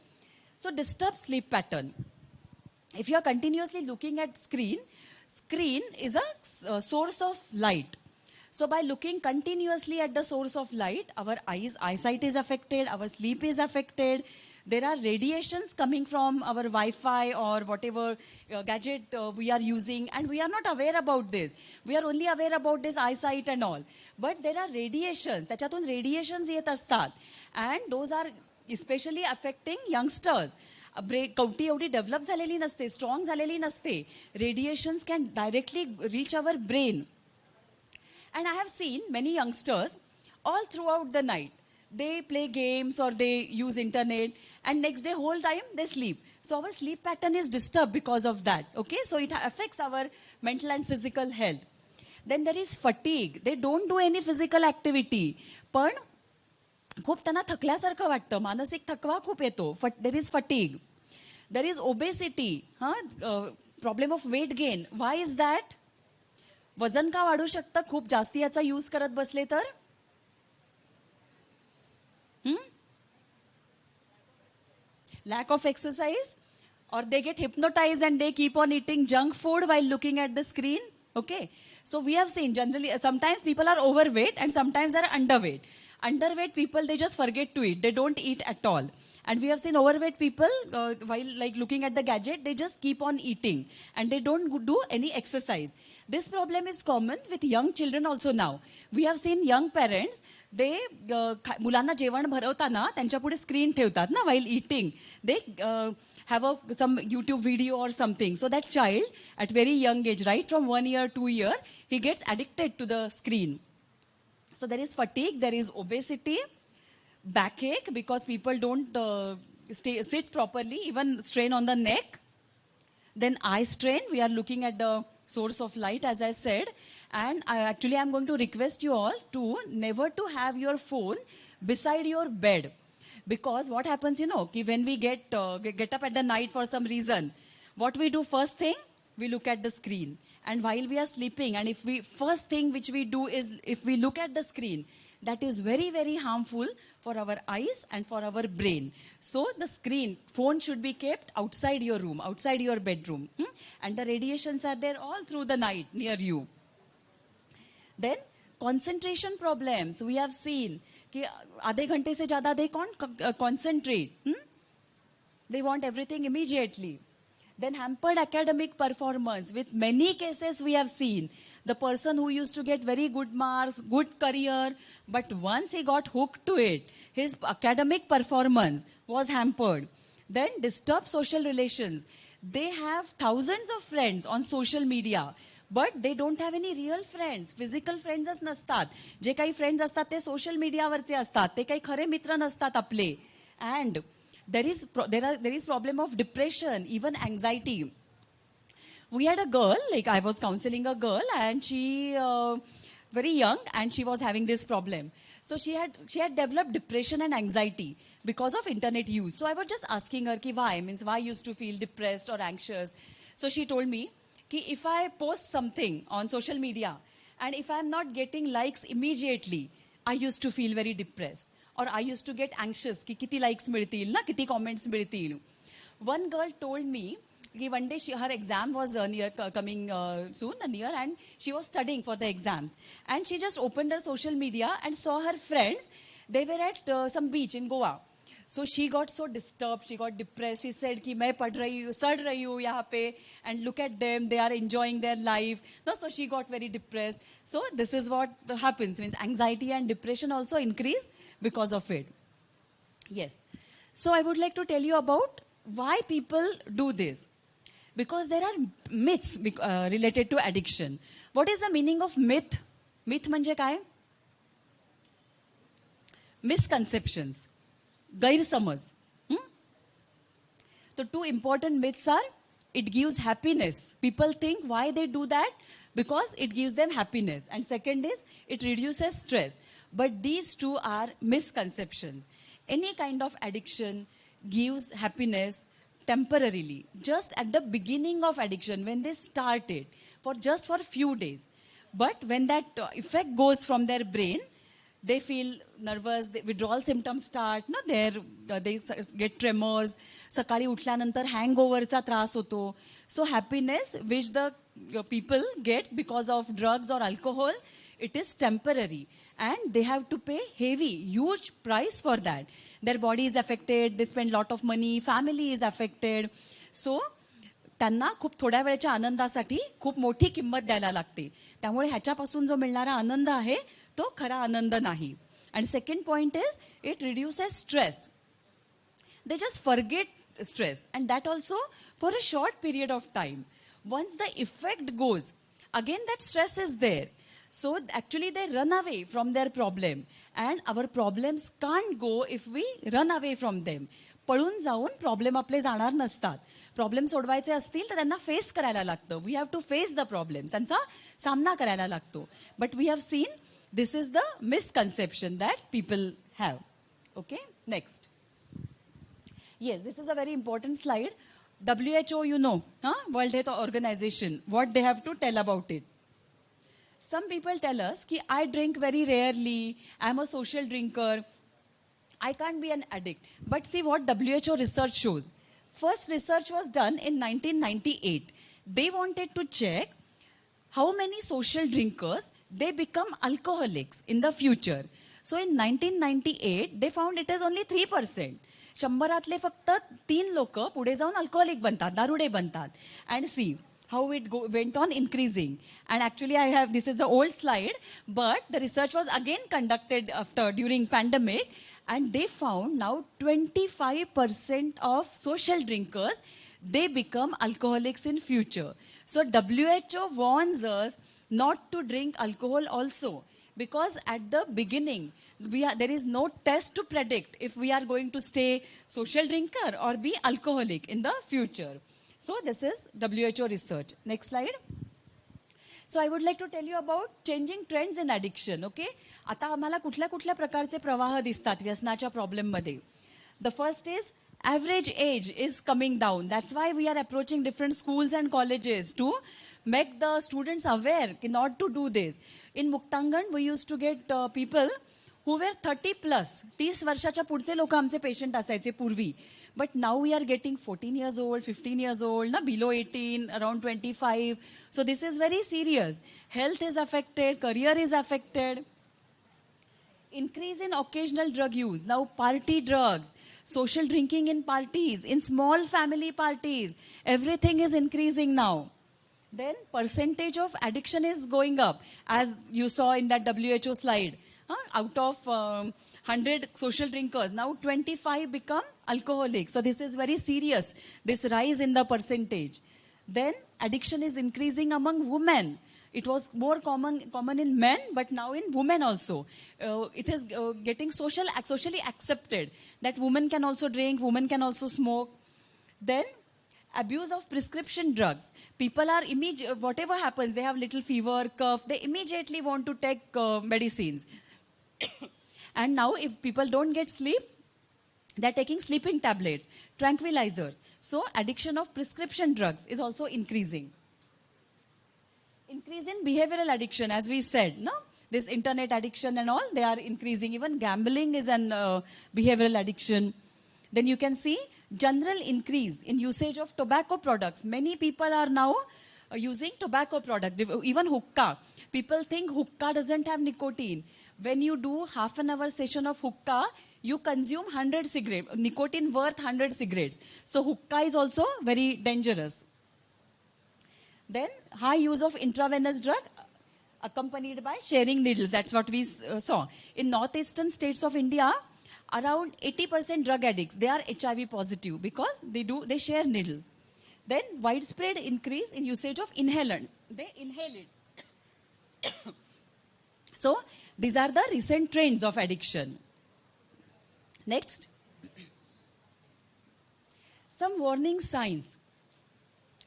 So disturb sleep pattern. If you are continuously looking at screen is a source of light. So by looking continuously at the source of light, our eyesight is affected, our sleep is affected. There are radiations coming from our Wi-Fi or whatever gadget we are using, and we are not aware about this. We are only aware about this eyesight and all. But there are radiations. त्याच्यातून radiations येत असतात. And those are especially affecting youngsters. कवटी एवढी develop झालेली नसते, strong झालेली नसते. Radiations can directly reach our brain. And I have seen many youngsters all throughout the night. They play games or they use internet, and next day whole time they sleep. So our sleep pattern is disturbed because of that. Okay, so it affects our mental and physical health. Then there is fatigue. They don't do any physical activity. But खूप त्यांना थकल्यासारखं वाटतं, मानसिक थकवा खूप येतो. There is fatigue, there is obesity, problem of weight gain. Why is that? वजन का वाढू शकतं खूप जास्ती याचा यूज करत बसले तर? Lack of exercise, or they get hypnotized and they keep on eating junk food while looking at the screen. Okay, so we have seen generally sometimes people are overweight and sometimes they're underweight. Underweight people, they just forget to eat, they don't eat at all. And we have seen overweight people while like looking at the gadget, they just keep on eating and they don't do any exercise. This problem is common with young children also now. We have seen young parents, they मुलांना जेवण भरवताना त्यांच्या पुढे screen ठेवतात ना while eating. They have some YouTube video or something. So that child at very young age, right from 1 year, 2 year, he gets addicted to the screen. So there is fatigue, there is obesity, backache because people don't sit properly, even strain on the neck. Then eye strain, we are looking at the source of light, as I said. And actually, I'm going to request you all to never to have your phone beside your bed. Because what happens, you know, when we get up at the night for some reason, what we do first thing, we look at the screen. And while we are sleeping, and first thing which we do is, if we look at the screen, that is very, very harmful for our eyes and for our brain. So the phone should be kept outside your room, outside your bedroom. And the radiations are there all through the night near you. Then concentration problems. We have seen कि आधे घंटे से ज़्यादा they can't concentrate. They want everything immediately. Then hampered academic performance. With many cases we have seen the person who used to get very good marks, good career, but once he got hooked to it, his academic performance was hampered. Then disturbed social relations. They have thousands of friends on social media, but they don't have any real friends. Physical friends नसतात. जे काही friends असतात ते social mediaवरचे असतात. ते काही खरे मित्र नसतात आपले. And there is problem of depression, even anxiety. We had a girl, like I was counseling a girl, and she very young, and she was having this problem. So she had developed depression and anxiety because of internet use. So I was just asking her, why you used to feel depressed or anxious. So she told me, if I post something on social media and if I'm not getting likes immediately, I used to feel very depressed. Or I used to get anxious, कि किती likes मिळतील ना, किती comments मिळतील. One girl told me, one day her exam was coming soon, near, and she was studying for the exams. And she just opened her social media and saw her friends. They were at some beach in Goa. So she got so disturbed, she got depressed. She said कि मैं पढ़ रही हूँ, सड़ रही हूँ यहाँ पे, and look at them, they are enjoying their life. No, so she got very depressed. So this is what happens, means anxiety and depression also increase because of it. Yes. So I would like to tell you about why people do this. Because there are myths related to addiction. What is the meaning of myth? Myth म्हणजे काय? Misconceptions. गैरसमज. The two important myths are, it gives happiness. People think why they do that? Because it gives them happiness. And second is, it reduces stress. But these two are misconceptions. Any kind of addiction gives happiness temporarily. Just at the beginning of addiction, when they start it, just for few days. But when that effect goes from their brain, they feel nervous, withdrawal symptoms start, no? They get tremors, sakali उठल्यानंतर hangoverचा त्रास होतो. So happiness which the people get because of drugs or alcohol, it is temporary. And they have to pay huge price for that. Their body is affected, they spend lot of money, family is affected. So त्यांना खूप थोड्या वेळच्या आनंदासाठी खूप मोठी किंमत द्यायला लागते. त्यामुळे ह्याच्यापासून जो मिळणारा आनंद आहे तो खरा आनंद नाही. And second point is, it reduces stress. They just forget stress, and that also for a short period of time. Once the effect goes, again that stress is there. So actually they run away from their problem, and our problems can't go if we run away from them. पळून जाऊन problem आपले जाणार नसतात. Problem सोडवायचे असतील तर त्यांना face करायला लागतं. We have to face the problem. त्यांचा सामना करायला लागतो. But we have seen this is the misconception that people have. Okay, next. Yes, this is a very important slide. WHO, you know, World Health Organization, what they have to tell about it. Some people tell us that I drink very rarely, I'm a social drinker, I can't be an addict. But see what WHO research shows. First research was done in 1998. They wanted to check how many social drinkers they become alcoholics in the future. So in 1998, they found it as only 3%. शंभरातले फक्त 3 लोक पुढे जाऊन alcoholic बनतात, दारुडे बनतात. And see how it went on increasing. And actually I have, this is the old slide, but the research was again conducted during pandemic, and they found now 25% of social drinkers, they become alcoholics in future. So WHO warns us not to drink alcohol also, because at the beginning, there is no test to predict if we are going to stay social drinker or be alcoholic in the future. So this is WHO research. Next slide. So I would like to tell you about changing trends in addiction. Okay? आता आम्हाला कुठल्या कुठल्या प्रकारचे प्रवाह दिसतात व्यसनाच्या problem मध्ये. The first is average age is coming down. That's why we are approaching different schools and colleges to make the students aware not to do this. In Muktangan, we used to get people who were 30 plus. 30 वर्षाच्या पुढचे लोक आमचे patient असायचे पूर्वी. But now we are getting 14 years old, 15 years old, below 18, around 25. So this is very serious. Health is affected, career is affected. Increase in occasional drug use. Now party drugs, social drinking in parties, in small family parties, everything is increasing now. Then percentage of addiction is going up, as you saw in that WHO slide. Out of 100 social drinkers, now 25 become alcoholics. So this is very serious, this rise in the percentage. Then addiction is increasing among women. It was more common in men, but now in women also. It is getting socially accepted that women can also drink, women can also smoke. Then abuse of prescription drugs. People are whatever happens, they have little fever, cough, they immediately want to take medicines. And now if people don't get sleep, they're taking sleeping tablets, tranquilizers. So addiction of prescription drugs is also increasing. Increase in behavioral addiction, as we said, no? This internet addiction and all, they are increasing. Even gambling is an behavioral addiction. Then you can see general increase in usage of tobacco products. Many people are now using tobacco products, even hookah. People think hookah doesn't have nicotine. When you do half an hour session of hookah, you consume 100 cigarettes, nicotine worth 100 cigarettes. So hookah is also very dangerous. Then high use of intravenous drug accompanied by sharing needles. That's what we saw. In northeastern states of India, around 80% drug addicts, they are HIV positive because they share needles. Then widespread increase in usage of inhalants. They inhale it. So these are the recent trends of addiction. Next. Some warning signs.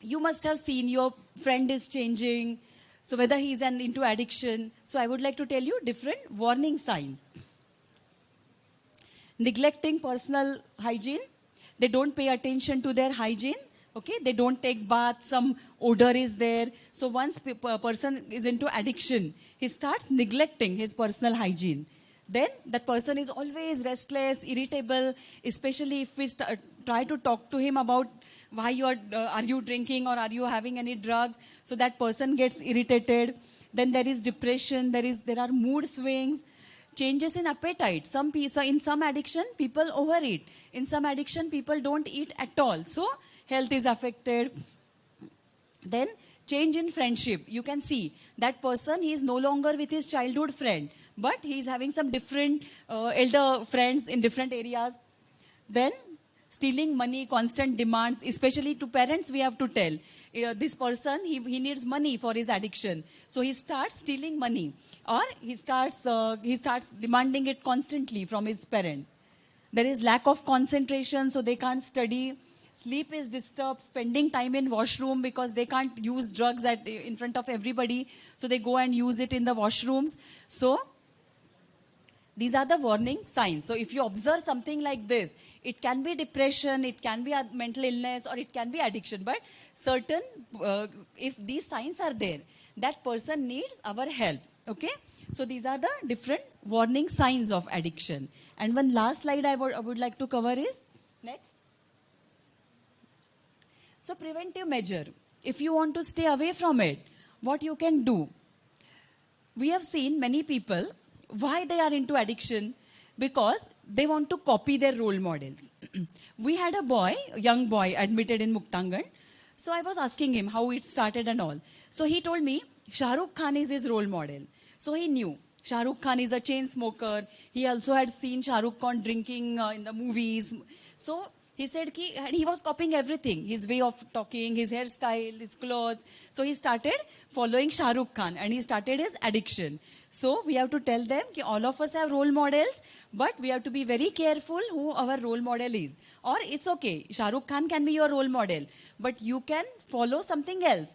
You must have seen your friend is changing. So whether he's into addiction. So I would like to tell you different warning signs. Neglecting personal hygiene. They don't pay attention to their hygiene. Okay, they don't take bath, some odor is there. So once a person is into addiction, he starts neglecting his personal hygiene. Then that person is always restless, irritable, especially if we try to talk to him about why are you drinking or are you having any drugs. So that person gets irritated. Then there is depression, there are mood swings, changes in appetite. In some addiction, people overeat. In some addiction, people don't eat at all. So health is affected. Then change in friendship. You can see that person, he is no longer with his childhood friend, but he is having some different elder friends in different areas. Then stealing money, constant demands, especially to parents we have to tell. This person, he needs money for his addiction. So he starts stealing money, or he starts demanding it constantly from his parents. There is lack of concentration, so they can't study. Sleep is disturbed, spending time in washroom because they can't use drugs in front of everybody. So they go and use it in the washrooms. So These are the warning signs. So if you observe something like this, it can be depression, it can be a mental illness, or it can be addiction. But certain, if these signs are there, that person needs our help. Okay? So these are the different warning signs of addiction. And one last slide I would like to cover is, next. So preventive measure. If you want to stay away from it, what you can do? We have seen many people, why they are into addiction? Because they want to copy their role models. We had a young boy admitted in Muktangan. So I was asking him how it started and all. So he told me, Shah Rukh Khan is his role model. So he knew Shah Rukh Khan is a chain smoker. He also had seen Shah Rukh Khan drinking in the movies. So he said and he was copying everything, his way of talking, his hairstyle, his clothes. So he started following Shah Rukh Khan and he started his addiction. So we have to tell them that all of us have role models, but we have to be very careful who our role model is. Or it's okay, Shah Rukh Khan can be your role model, but you can follow something else.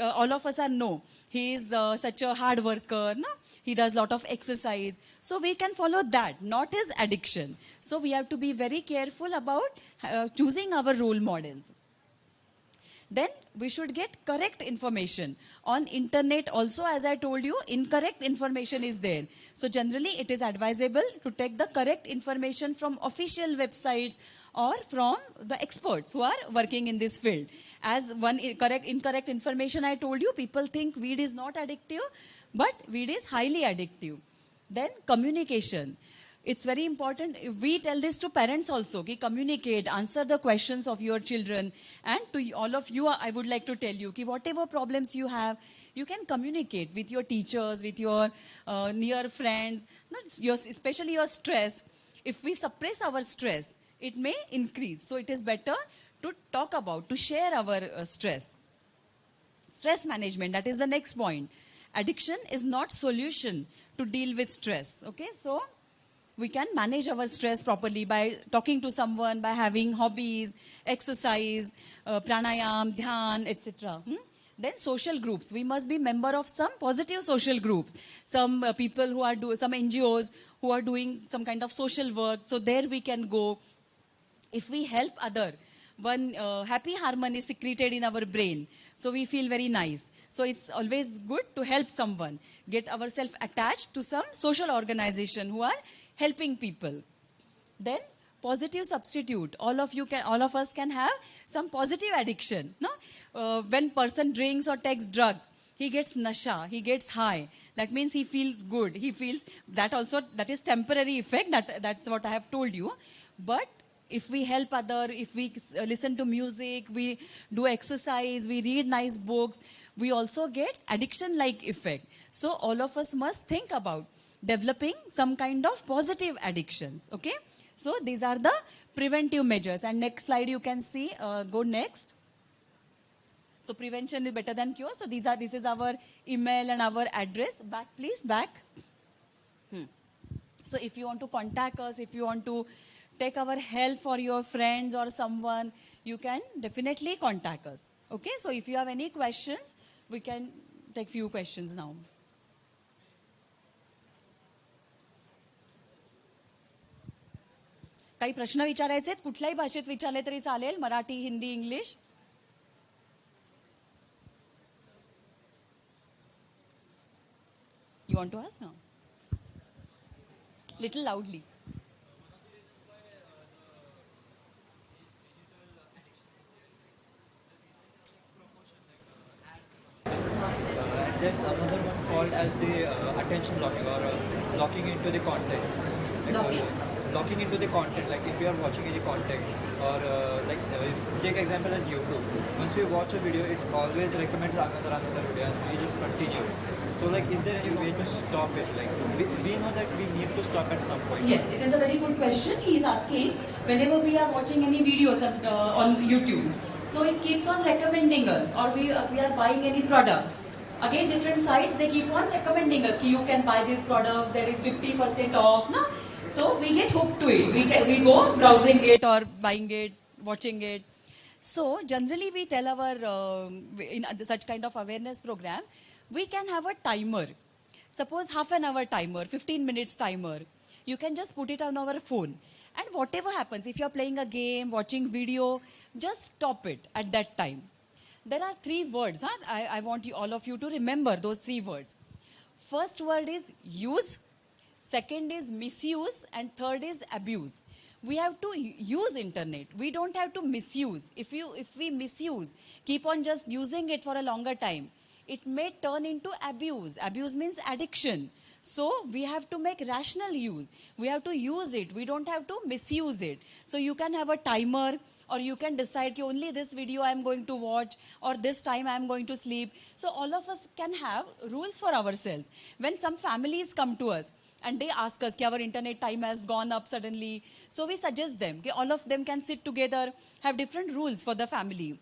All of us know he is such a hard worker, no? He does a lot of exercise. So we can follow that, not his addiction. So we have to be very careful about choosing our role models. Then we should get correct information. On internet also, as I told you, incorrect information is there. So generally it is advisable to take the correct information from official websites or from the experts who are working in this field. As one incorrect information I told you, people think weed is not addictive, but weed is highly addictive. Then communication. It's very important. We tell this to parents also. Okay? Communicate, answer the questions of your children. And to all of you, I would like to tell you, okay, whatever problems you have, you can communicate with your teachers, with your near friends, especially your stress. If we suppress our stress, it may increase. So it is better to talk about, to share our stress. Stress management, that is the next point. Addiction is not solution to deal with stress. Okay, so we can manage our stress properly by talking to someone, by having hobbies, exercise, pranayam, dhyan, etc. Then social groups. We must be member of some positive social groups. Some people who are some NGOs who are doing some kind of social work. So there we can go. If we help other, one happy hormone is secreted in our brain. So we feel very nice. So it's always good to help someone. Get ourselves attached to some social organization who are helping people. Then positive substitute. All of us can have some positive addiction. No? When person drinks or takes drugs, he gets nasha, he gets high. That means he feels good. He feels that also, that is temporary effect. That's what I have told you. But if we help other, if we listen to music, we do exercise, we read nice books, we also get addiction-like effect. So all of us must think about developing some kind of positive addictions. Okay? So these are the preventive measures. And next slide you can see, go next. So prevention is better than cure. So this is our email and our address. Back please, back. So if you want to contact us, if you want to take our help for your friends or someone, you can definitely contact us. Okay, so if you have any questions, we can take few questions now. काही प्रश्न विचारायचे आहेत, कुठल्याही भाषेत विचारले तरी चालेल, Marathi, Hindi, English. You want to ask now? Little loudly. There's another one called as the attention blocking or locking into the content. Locking into the content, like if you are watching any content or take example as YouTube. Once we watch a video, it always recommends another video and we just continue. So like, is there any way to stop it? Like we know that we need to stop at some point. Yes, it is a very good question. He is asking, whenever we are watching any videos on YouTube, so it keeps on recommending us, or we are buying any product. Again, different sites, they keep on recommending us, you can buy this product, there is 50% off. No? So we get hooked to it. We go browsing it or buying it, watching it. So generally we tell our, in such kind of awareness program, we can have a timer. Suppose half an hour timer, 15 minutes timer. you can just put it on our phone. And whatever happens, if you're playing a game, watching video, just stop it at that time. There are 3 words. Huh? I want all of you to remember those 3 words. First word is use, second is misuse, and third is abuse. We have to use internet. We don't have to misuse. If we misuse, keep on just using it for a longer time, it may turn into abuse. Abuse means addiction. So we have to make rational use. We have to use it. We don't have to misuse it. So you can have a timer, or you can decide that only this video I am going to watch, or this time I am going to sleep. So all of us can have rules for ourselves. When some families come to us and they ask us that our internet time has gone up suddenly, so we suggest them that all of them can sit together, have different rules for the family.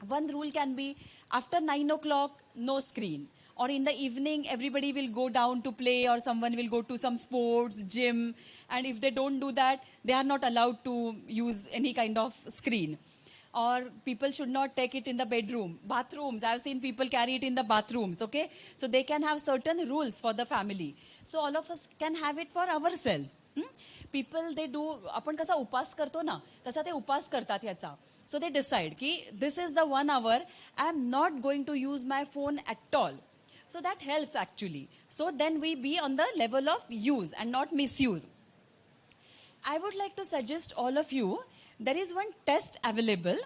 One rule can be after 9 o'clock, no screen. Or in the evening, everybody will go down to play, or someone will go to some sports, gym. And if they don't do that, they are not allowed to use any kind of screen. Or people should not take it in the bedroom. Bathrooms, I've seen people carry it in the bathrooms, okay? So they can have certain rules for the family. So all of us can have it for ourselves. People, they do, आपण कसा उपास करतो ना, तसा ते उपास करतात याचा. So they decide कि this is the 1 hour, I am not going to use my phone at all. So that helps actually. So then we be on the level of use and not misuse. I would like to suggest all of you, there is one test available.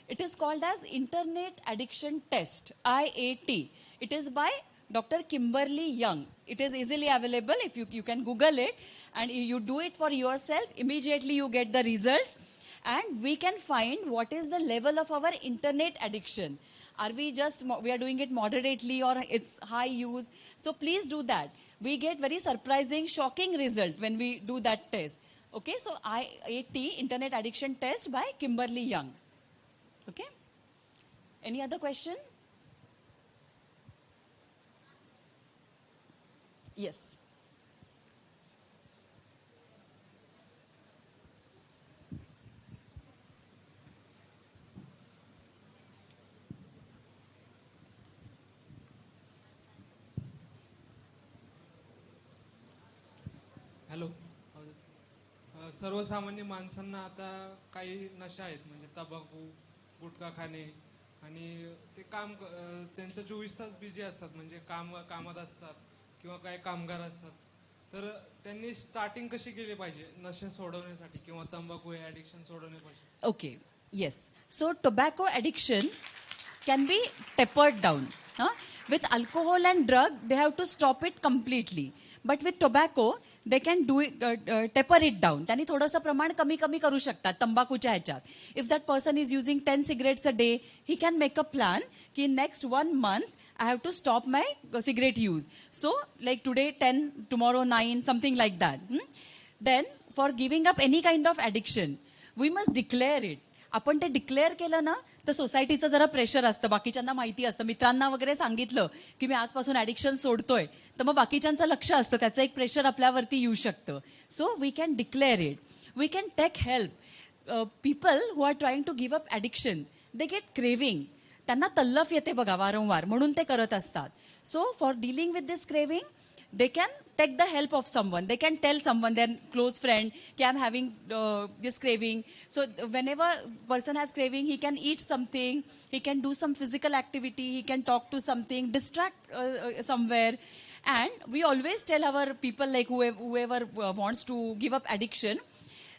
It is called as Internet Addiction Test, IAT. It is by Dr. Kimberly Young. It is easily available. If you can Google it and you do it for yourself, immediately you get the results. And we can find what is the level of our internet addiction. Are we are doing it moderately, or it's high use? So please do that. We get very surprising, shocking result when we do that test. Okay, so IAT, Internet Addiction Test by Kimberly Young. Okay? Any other question? Yes. Hello. सर्वसामान्य माणसांना आता काही नशा आहेत, म्हणजे तंबाखू, गुटखा खाणे, आणि ते त्यांचं 24 तास बिझी असतात, म्हणजे कामात असतात किंवा काही कामगार असतात. तर त्यांनी स्टार्टिंग कशी केली पाहिजे नशा सोडवण्यासाठी किंवा तंबाखू हे addiction सोडवण्यापासून? Okay, yes. So tobacco addiction can be tapered down. With alcohol and drug, they have to stop it completely. But with tobacco, they can do it, taper it down. त्यांनी थोडंसं प्रमाण कमी करू शकतात तंबाखूच्या ह्याच्यात. If that person is using 10 cigarettes a day, he can make a plan की next 1 month I have to stop my cigarette use. So like today 10, tomorrow 9, something like that. Then for giving up any kind of addiction, we must declare it. आपण ते declare केलं ना, तर सोसायटीचं जरा pressure असतं, बाकीच्यांना माहिती असतं. मित्रांना वगैरे सांगितलं की मी आजपासून ॲडिक्शन सोडतोय, तर मग बाकीच्यांचं लक्ष असतं, त्याचं एक प्रेशर आपल्यावरती येऊ शकतं. So we can declare it. We can take help. People who are trying to give up addiction, they get craving. त्यांना तल्लफ येते बघा वारंवार, म्हणून ते करत असतात. So for dealing with this craving, they can take the help of someone. They can tell someone, their close friend, that I'm having this craving. So whenever person has craving, he can eat something, he can do some physical activity, he can talk to something, distract somewhere. And we always tell our people, like whoever wants to give up addiction,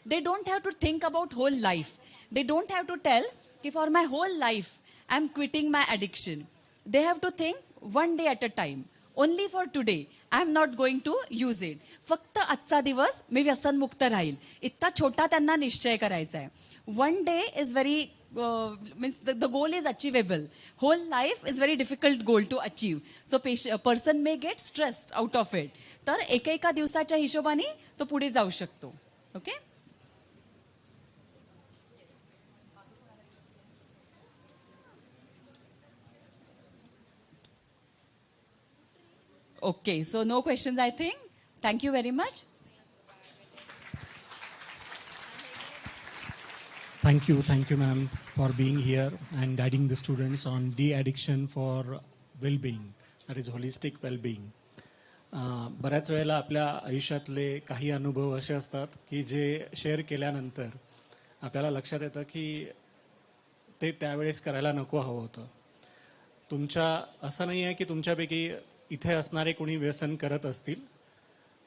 they don't have to think about whole life. They don't have to tell, for my whole life, I'm quitting my addiction. They have to think one day at a time. Only for today, I am not going to use it. फक्त आजचा दिवस मी व्यसनमुक्त राहील, इतका छोटा त्यांना निश्चय करायचा आहे. One day is very means the goal is achievable. Whole life is very difficult goal to achieve. So person may get stressed out of it. तर एका दिवसाच्या हिशोबाने तो पुढे जाऊ शकतो. Okay? Okay, so no questions, I think. Thank you very much. Thank you, ma'am, for being here and guiding the students on de-addiction for well-being, that is holistic well-being. बऱ्याच वेळेला आपल्या आयुष्यातले काही अनुभव असे असतात की जे शेअर केल्यानंतर आपल्याला लक्षात येतं की ते त्यावेळेस करायला नको हवं होतं. असं नाही आहे की तुमच्यापैकी इथे असणारे कोणी व्यसन करत असतील,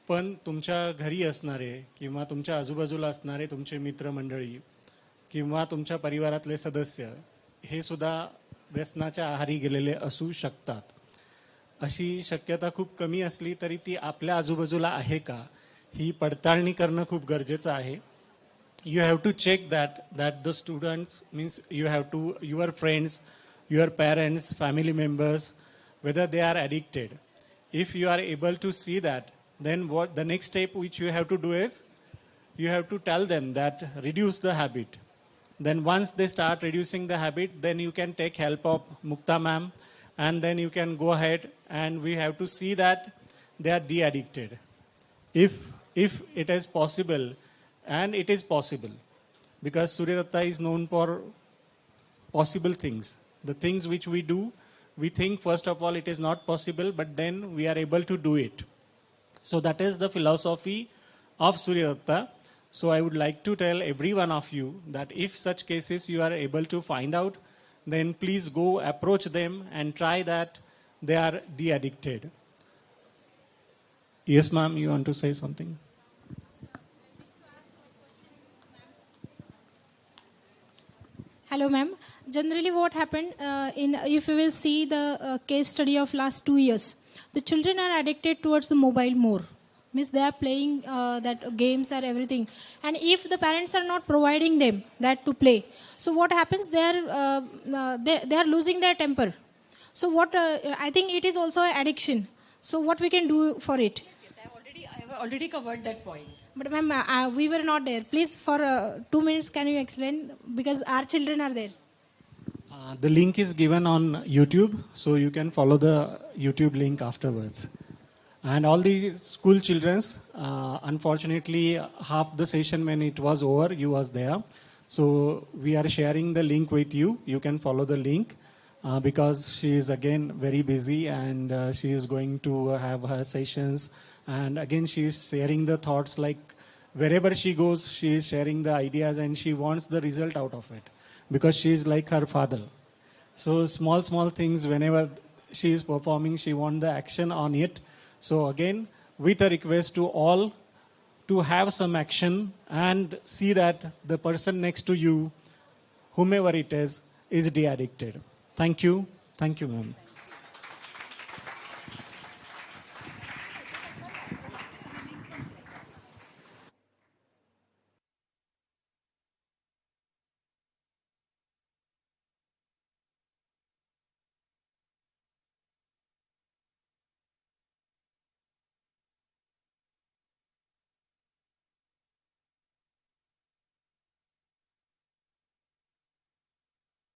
पण तुमच्या घरी असणारे किंवा तुमच्या आजूबाजूला असणारे तुमचे मित्रमंडळी किंवा तुमच्या परिवारातले सदस्य हे सुद्धा व्यसनाच्या आहारी गेलेले असू शकतात. अशी शक्यता खूप कमी असली तरी ती आपल्या आजूबाजूला आहे का ही पडताळणी करणं खूप गरजेचं आहे. You have to check that the students means you have to your friends, your parents, family members, whether they are addicted. If you are able to see that, then what the next step which you have to do is you have to tell them that reduce the habit. Then once they start reducing the habit, then you can take help of Mukta ma'am, and then you can go ahead and we have to see that they are de-addicted. If it is possible, and it is possible, because Suryadatta is known for possible things. The things which we do, we think first of all it is not possible, but then we are able to do it. So that is the philosophy of Suryadatta. So I would like to tell every one of you that if such cases you are able to find out, then please go approach them and try that they are de-addicted. Yes, ma'am, you want to say something? Hello, ma'am. Generally, what happened if you will see the case study of last 2 years, the children are addicted towards the mobile more. Means they are playing that games or everything, and if the parents are not providing them that to play, so what happens? They are losing their temper. So what I think it is also addiction. So what we can do for it? Yes, I have already covered that point. But ma'am, we were not there. Please, for 2 minutes, can you explain? Because our children are there. The link is given on YouTube, so you can follow the YouTube link afterwards. And all the school children, unfortunately, half the session when it was over, you was there. So we are sharing the link with you. You can follow the link because she is again very busy and she is going to have her sessions. And again, she is sharing the thoughts, like wherever she goes, she is sharing the ideas and she wants the result out of it because she is like her father. So small things, whenever she is performing, she wants the action on it. So again, with a request to all to have some action and see that the person next to you, whomever it is de-addicted. Thank you. Thank you, ma'am.